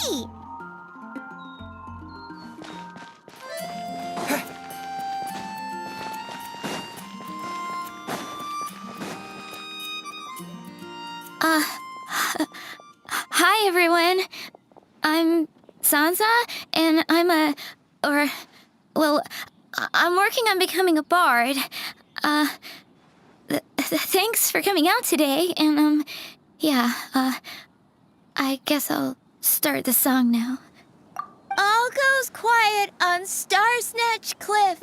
key! Hi everyone. I'm Sansa, and I'm working on becoming a bard. Thanks for coming out today, and I guess I'll start the song now. All goes quiet on Star Snatch Cliff.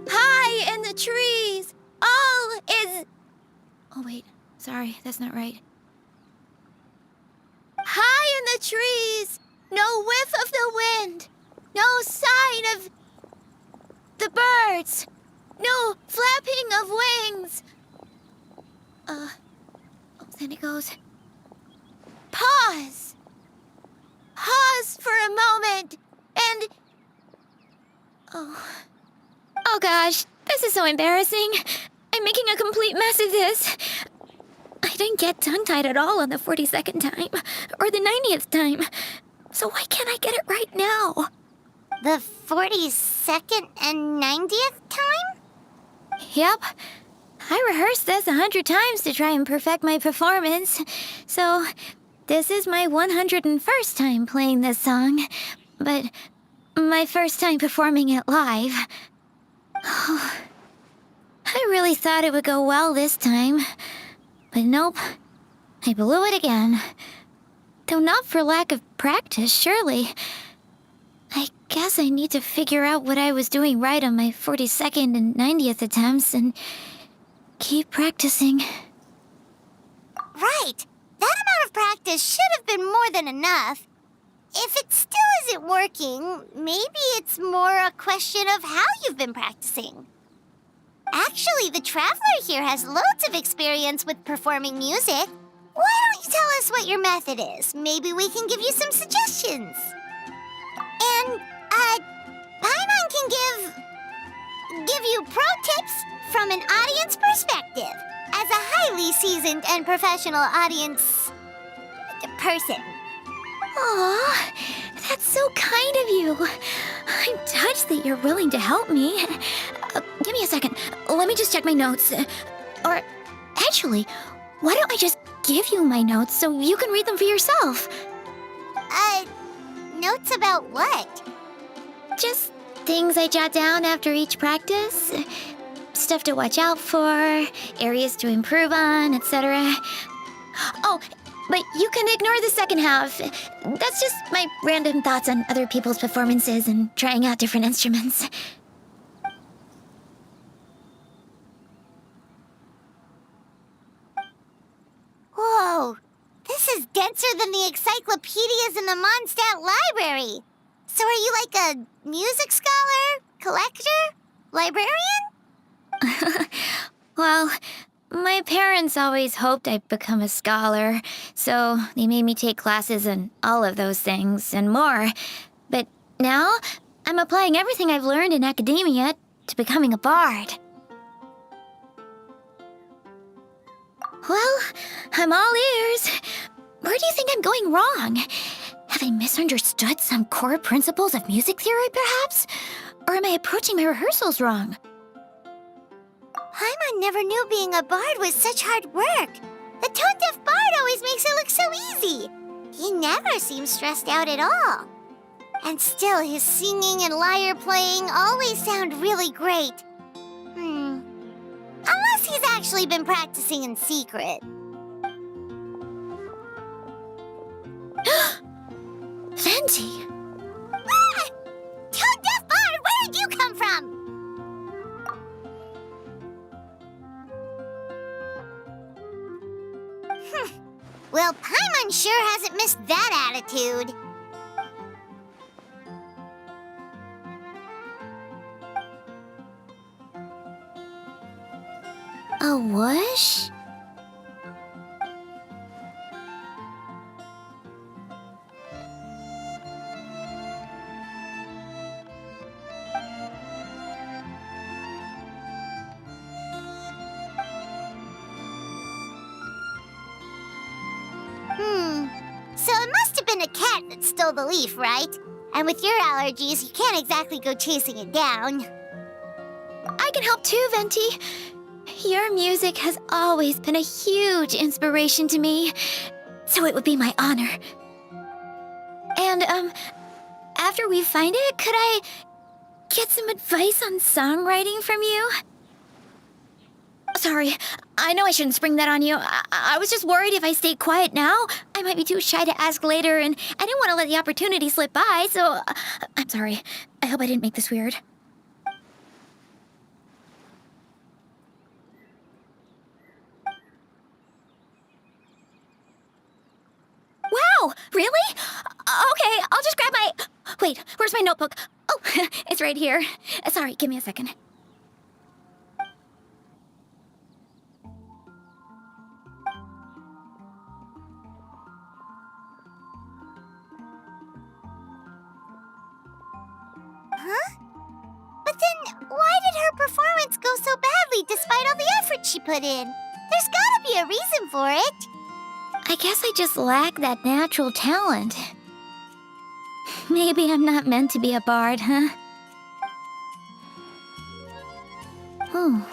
High in the trees, all is... Oh wait, sorry, that's not right. High in the trees, no whiff of the wind, no sign of the birds, no flapping of wings. Then it goes. Pause. Pause for a moment, and... Oh gosh, this is so embarrassing. I'm making a complete mess of this. I didn't get tongue-tied at all on the 42nd time, or the 90th time. So why can't I get it right now? The 42nd and 90th time? Yep. I rehearsed this 100 times to try and perfect my performance. So this is my 101st time playing this song, but my first time performing it live. I really thought it would go well this time, but nope, I blew it again. Though not for lack of practice, surely. I guess I need to figure out what I was doing right on my 42nd and 90th attempts and keep practicing. Right. That amount of practice should have been more than enough. If it still isn't working, maybe it's more a question of how you've been practicing. Actually, the Traveler here has loads of experience with performing music. Why don't you tell us what your method is? Maybe we can give you some suggestions. And, Paimon can give you pro tips from an audience perspective, as a highly seasoned and professional audience person. Aw, that's so kind of you. I'm touched that you're willing to help me. Give me a second. Let me just check my notes. Or, actually, why don't I just give you my notes so you can read them for yourself? Notes about what? Just things I jot down after each practice. Stuff to watch out for, areas to improve on, etc. Oh, but you can ignore the second half. That's just my random thoughts on other people's performances and trying out different instruments. Whoa, this is denser than the encyclopedias in the Mondstadt library. So are you like a music scholar, collector, librarian? Well, my parents always hoped I'd become a scholar, so they made me take classes in all of those things and more. But now, I'm applying everything I've learned in academia to becoming a bard. Well, I'm all ears. Where do you think I'm going wrong? Have I misunderstood some core principles of music theory, perhaps? Or am I approaching my rehearsals wrong? Paimon never knew being a bard was such hard work. The tone-deaf bard always makes it look so easy. He never seems stressed out at all. And still, his singing and lyre playing always sound really great. Unless he's actually been practicing in secret. Venti! Ah! Tone-deaf bard, where did you come from? Well, Paimon sure hasn't missed that attitude. A whoosh? So it must have been wasn't a cat that stole the leaf, right? And with your allergies, you can't exactly go chasing it down. I can help too, Venti. Your music has always been a huge inspiration to me, so it would be my honor. And, after we find it, could I get some advice on songwriting from you? Sorry, I know I shouldn't spring that on you. I was just worried if I stayed quiet now, I might be too shy to ask later, and I didn't want to let the opportunity slip by, so I'm sorry. I hope I didn't make this weird. Wow, really? Okay, I'll just grab my... Wait, where's my notebook? Oh, it's right here. Sorry, give me a second. Huh? But then, why did her performance go so badly despite all the effort she put in? There's gotta be a reason for it. I guess I just lack that natural talent. Maybe I'm not meant to be a bard, huh? Oh,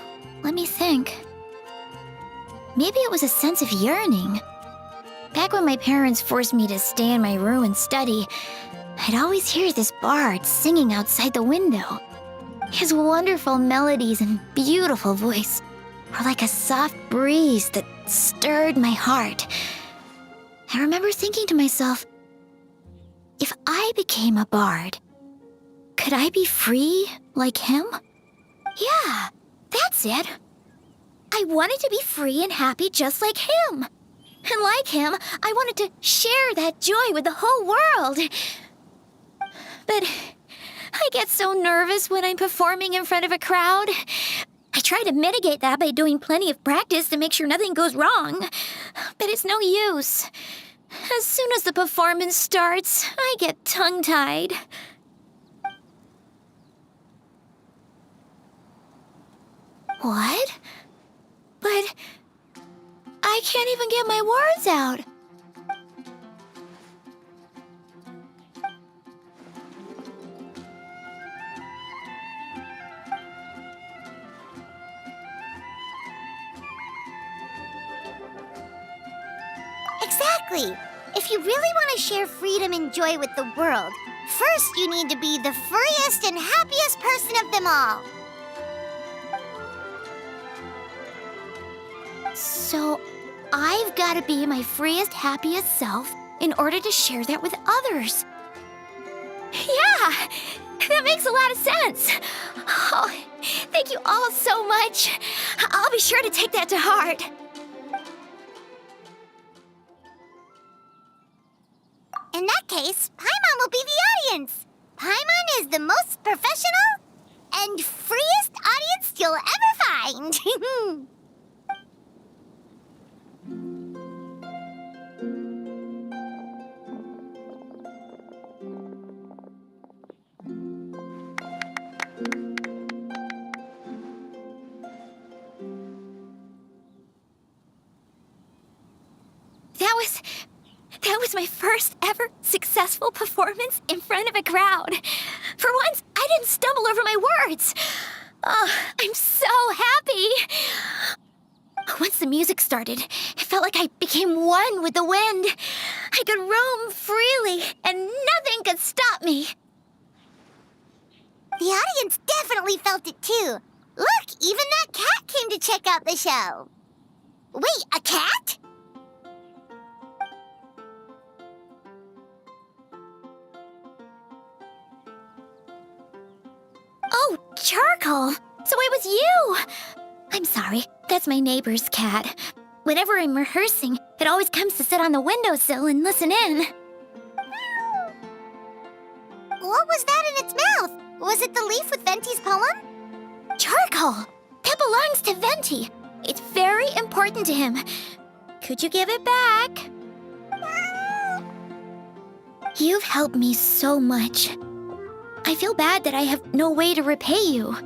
let me think. Maybe it was a sense of yearning. Back when my parents forced me to stay in my room and study, I'd always hear this bard singing outside the window. His wonderful melodies and beautiful voice were like a soft breeze that stirred my heart. I remember thinking to myself, if I became a bard, could I be free like him? Yeah, that's it. I wanted to be free and happy just like him. And like him, I wanted to share that joy with the whole world. But I get so nervous when I'm performing in front of a crowd. I try to mitigate that by doing plenty of practice to make sure nothing goes wrong. But it's no use. As soon as the performance starts, I get tongue-tied. What? But I can't even get my words out. Exactly. If you really want to share freedom and joy with the world, first you need to be the freest and happiest person of them all. So, I've got to be my freest, happiest self in order to share that with others. Yeah, that makes a lot of sense. Oh, thank you all so much. I'll be sure to take that to heart. In that case, Paimon will be the audience. Paimon is the most professional and freest audience you'll ever find. That was my first ever successful performance in front of a crowd. For once, I didn't stumble over my words. Oh, I'm so happy. Once the music started, it felt like I became one with the wind. I could roam freely, and nothing could stop me. The audience definitely felt it too. Look, even that cat came to check out the show. Wait, a cat? Oh, Charcoal! So it was you! I'm sorry, that's my neighbor's cat. Whenever I'm rehearsing, it always comes to sit on the windowsill and listen in. What was that in its mouth? Was it the leaf with Venti's poem? Charcoal! That belongs to Venti. It's very important to him. Could you give it back? You've helped me so much. I feel bad that I have no way to repay you.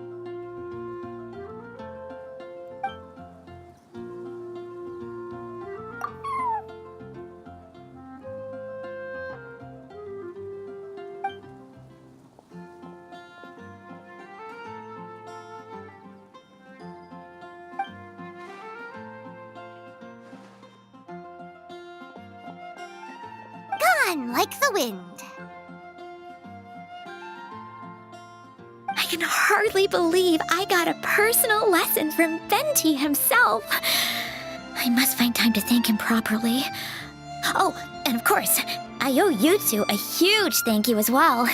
Gone like the wind. I can hardly believe I got a personal lesson from Venti himself. I must find time to thank him properly. Oh, and of course, I owe you two a huge thank you as well.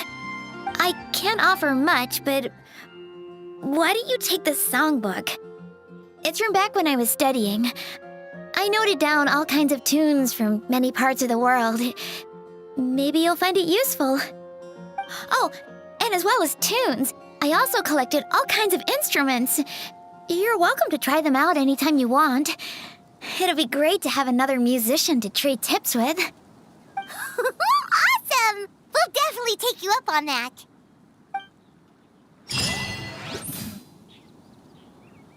I can't offer much, but why don't you take this songbook? It's from back when I was studying. I noted down all kinds of tunes from many parts of the world. Maybe you'll find it useful. Oh, and as well as tunes, I also collected all kinds of instruments. You're welcome to try them out anytime you want. It'll be great to have another musician to trade tips with. Awesome! We'll definitely take you up on that.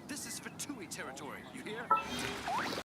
This is for Tui territory, you hear?